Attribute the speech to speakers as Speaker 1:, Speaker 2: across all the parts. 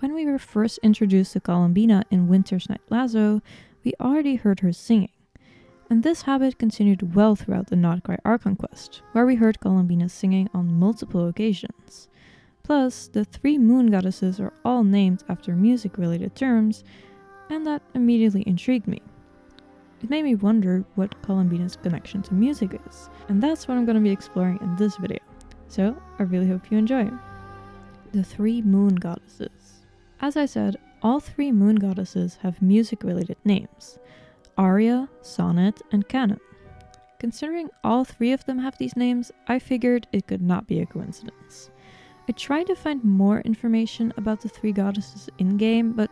Speaker 1: When we were first introduced to Columbina in Winter's Night Lazo, we already heard her singing. And this habit continued well throughout the Notcry Archon quest, where we heard Columbina singing on multiple occasions. Plus, the 3 moon goddesses are all named after music-related terms, and that immediately intrigued me. It made me wonder what Columbina's connection to music is, and that's what I'm going to be exploring in this video. So, I really hope you enjoy. The 3 moon goddesses. As I said, all 3 moon goddesses have music-related names: Aria, Sonnet, and Canon. Considering all 3 of them have these names, I figured it could not be a coincidence. I tried to find more information about the 3 goddesses in-game, but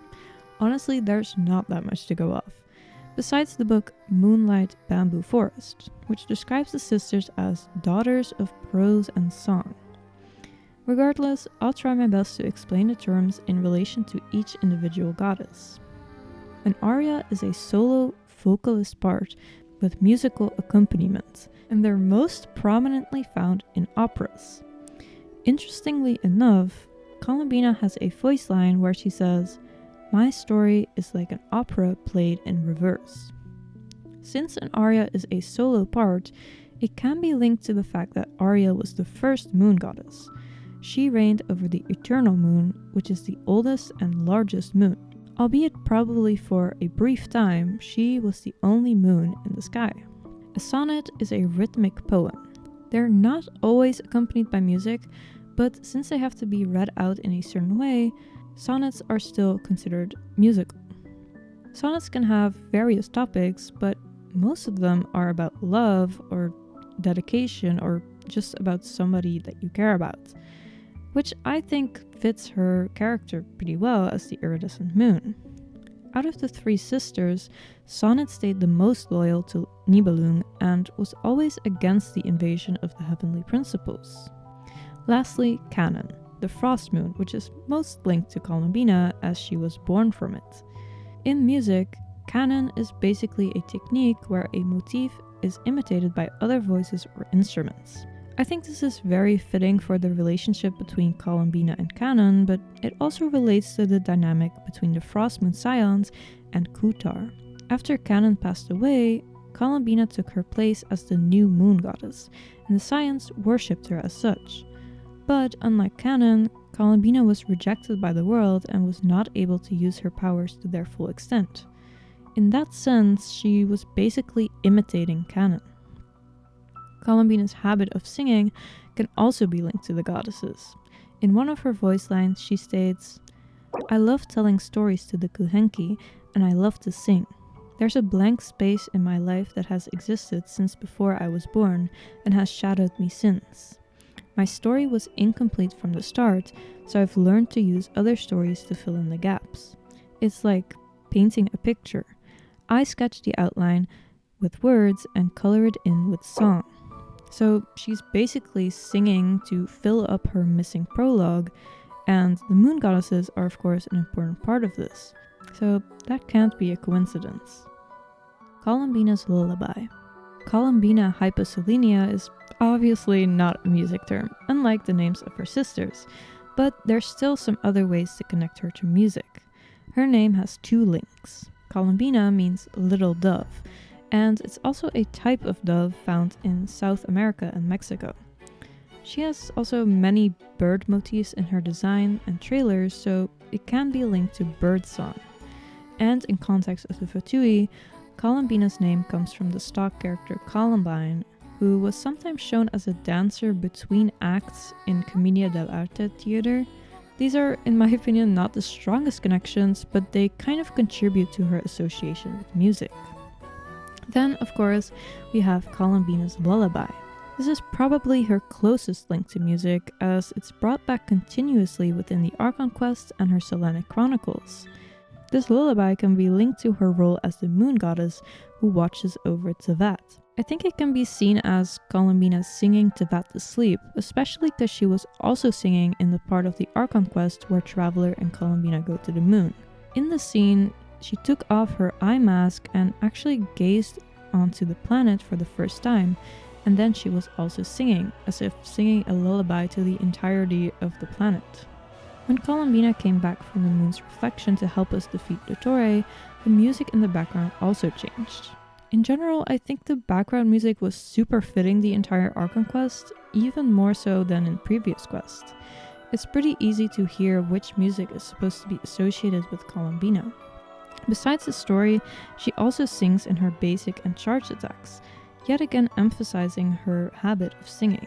Speaker 1: honestly there's not that much to go off. Besides the book Moonlight Bamboo Forest, which describes the sisters as daughters of prose and song. Regardless, I'll try my best to explain the terms in relation to each individual goddess. An aria is a solo vocalist part with musical accompaniment, and they're most prominently found in operas. Interestingly enough, Columbina has a voice line where she says, "My story is like an opera played in reverse." Since an aria is a solo part, it can be linked to the fact that Aria was the first moon goddess. She reigned over the eternal moon, which is the oldest and largest moon. Albeit probably for a brief time, she was the only moon in the sky. A sonnet is a rhythmic poem. They're not always accompanied by music, but since they have to be read out in a certain way, sonnets are still considered musical. Sonnets can have various topics, but most of them are about love or dedication or just about somebody that you care about, which I think fits her character pretty well as the iridescent moon. Out of the 3 sisters, Sonnet stayed the most loyal to Nibelung and was always against the invasion of the heavenly principles. Lastly, Canon, the frost moon, which is most linked to Columbina as she was born from it. In music, canon is basically a technique where a motif is imitated by other voices or instruments. I think this is very fitting for the relationship between Columbina and Canon, but it also relates to the dynamic between the Frost Moon Scions and Kutar. After Canon passed away, Columbina took her place as the new moon goddess, and the Scions worshipped her as such. But unlike Canon, Columbina was rejected by the world and was not able to use her powers to their full extent. In that sense, she was basically imitating Canon. Columbina's habit of singing can also be linked to the goddesses. In one of her voice lines, she states, "I love telling stories to the Kuhenki, and I love to sing. There's a blank space in my life that has existed since before I was born, and has shadowed me since. My story was incomplete from the start, so I've learned to use other stories to fill in the gaps. It's like painting a picture. I sketch the outline with words and color it in with song." So she's basically singing to fill up her missing prologue, and the moon goddesses are of course an important part of this. So that can't be a coincidence. Columbina's lullaby. Columbina Hyposelenia is obviously not a music term, unlike the names of her sisters, but there's still some other ways to connect her to music. Her name has 2 links. Columbina means little dove, and it's also a type of dove found in South America and Mexico. She has also many bird motifs in her design and trailers, so it can be linked to birdsong. And in context of the Fatui, Columbina's name comes from the stock character Columbine, who was sometimes shown as a dancer between acts in Commedia dell'arte theater. These are, in my opinion, not the strongest connections, but they kind of contribute to her association with music. Then, of course, we have Columbina's lullaby. This is probably her closest link to music, as it's brought back continuously within the Archon quest and her Selenic chronicles. This lullaby can be linked to her role as the moon goddess who watches over Tevat. I think it can be seen as Columbina singing Tevat to sleep, especially because she was also singing in the part of the Archon quest where Traveler and Columbina go to the moon. In the scene, she took off her eye mask and actually gazed onto the planet for the first time, and then she was also singing, as if singing a lullaby to the entirety of the planet. When Columbina came back from the moon's reflection to help us defeat Dottore, the music in the background also changed. In general, I think the background music was super fitting the entire Archon quest, even more so than in previous quests. It's pretty easy to hear which music is supposed to be associated with Columbina. Besides the story, she also sings in her basic and charged attacks, yet again emphasizing her habit of singing.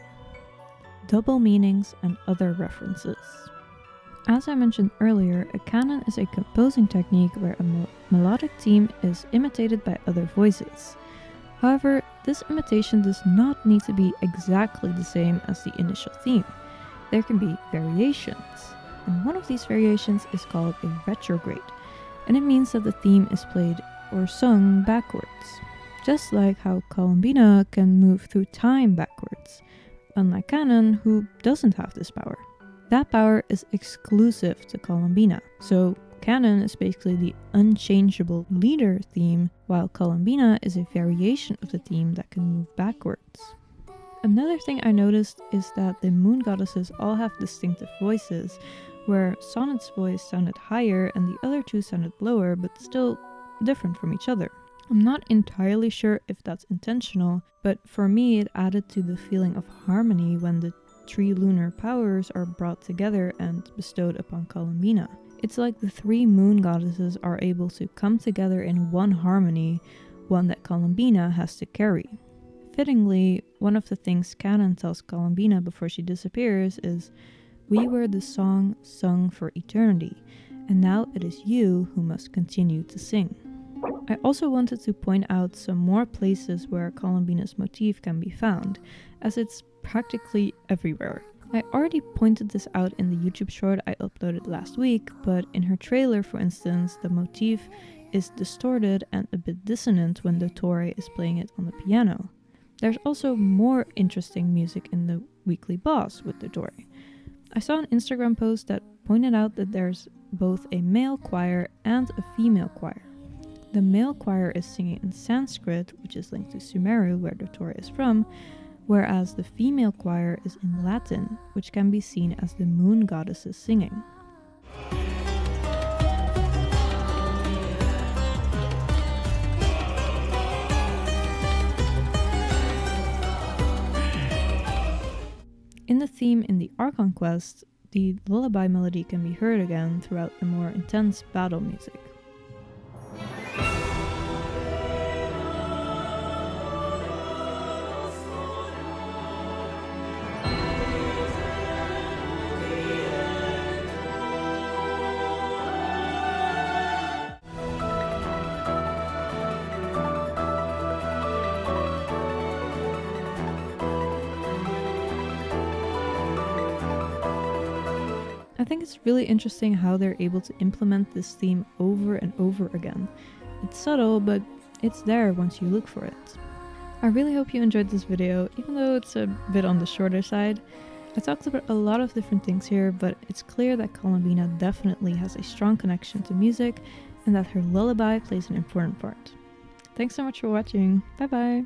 Speaker 1: Double meanings and other references. As I mentioned earlier, a canon is a composing technique where a melodic theme is imitated by other voices. However, this imitation does not need to be exactly the same as the initial theme. There can be variations, and one of these variations is called a retrograde, and it means that the theme is played or sung backwards, just like how Columbina can move through time backwards, unlike Canon, who doesn't have this power. That power is exclusive to Columbina, so Canon is basically the unchangeable leader theme, while Columbina is a variation of the theme that can move backwards. Another thing I noticed is that the moon goddesses all have distinctive voices, where Sonnet's voice sounded higher and the other two sounded lower, but still different from each other. I'm not entirely sure if that's intentional, but for me it added to the feeling of harmony when the 3 lunar powers are brought together and bestowed upon Columbina. It's like the 3 moon goddesses are able to come together in one harmony, one that Columbina has to carry. Fittingly, one of the things Canon tells Columbina before she disappears is, "We were the song sung for eternity, and now it is you who must continue to sing." I also wanted to point out some more places where Columbina's motif can be found, as it's practically everywhere. I already pointed this out in the YouTube short I uploaded last week, but in her trailer, for instance, the motif is distorted and a bit dissonant when Dottore is playing it on the piano. There's also more interesting music in the weekly boss with Dottore. I saw an Instagram post that pointed out that there's both a male choir and a female choir. The male choir is singing in Sanskrit, which is linked to Sumeru, where Dottore is from, whereas the female choir is in Latin, which can be seen as the moon goddesses singing. In the theme in the Archon quest, the lullaby melody can be heard again throughout the more intense battle music. I think it's really interesting how they're able to implement this theme over and over again. It's subtle, but it's there once you look for it. I really hope you enjoyed this video, even though it's a bit on the shorter side. I talked about a lot of different things here, but it's clear that Columbina definitely has a strong connection to music, and that her lullaby plays an important part. Thanks so much for watching, bye bye!